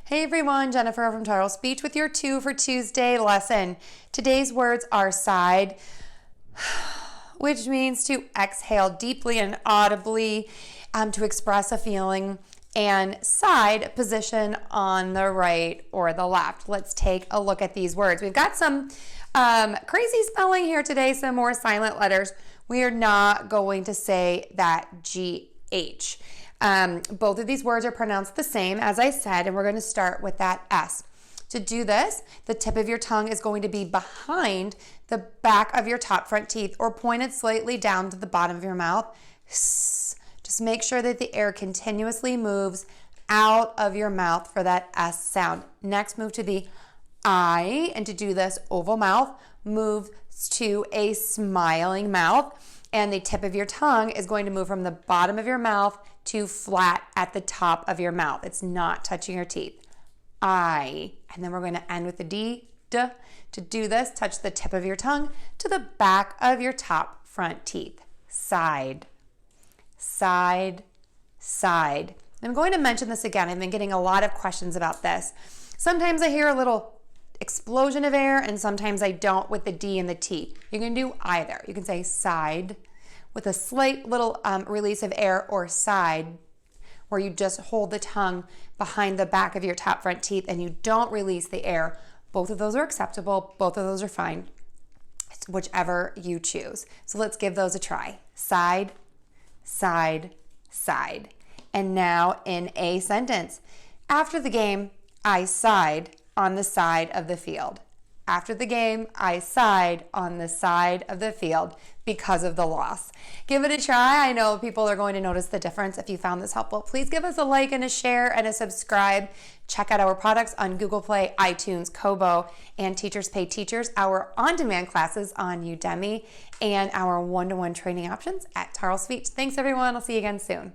Hey everyone, Jennifer from Tarle Speech with your 2 for Tuesday lesson. Today's words are SIDE, which means to exhale deeply and audibly to express a feeling, and SIDE, position on the right or the left. Let's take a look at these words. We've got some crazy spelling here today, some more silent letters. We are not going to say that GH. Both of these words are pronounced the same, as I said, and we're going to start with that S. To do this, the tip of your tongue is going to be behind the back of your top front teeth or pointed slightly down to the bottom of your mouth. Just make sure that the air continuously moves out of your mouth for that S sound. Next, move to the I, and to do this, oval mouth moves to a smiling mouth, and the tip of your tongue is going to move from the bottom of your mouth to flat at the top of your mouth. It's not touching your teeth. I, and then we're going to end with the D, D. To do this, touch the tip of your tongue to the back of your top front teeth. Side, side, side. I'm going to mention this again. I've been getting a lot of questions about this. Sometimes I hear a little explosion of air and sometimes I don't with the D and the T. You can do either. You can say side with a slight little release of air, or side where you just hold the tongue behind the back of your top front teeth and you don't release the air. Both of those are acceptable. Both of those are fine. It's whichever you choose. So let's give those a try. Side, side, side. And now in a sentence. After the game, I sighed on the side of the field. After the game, I sighed on the side of the field because of the loss. Give it a try. I know people are going to notice the difference. If you found this helpful, please give us a like and a share and a subscribe. Check out our products on Google Play, iTunes, KOBO, and Teachers Pay Teachers, our on-demand classes on Udemy, and our one-to-one training options at Tarle Speech. Thanks everyone. I'll see you again soon.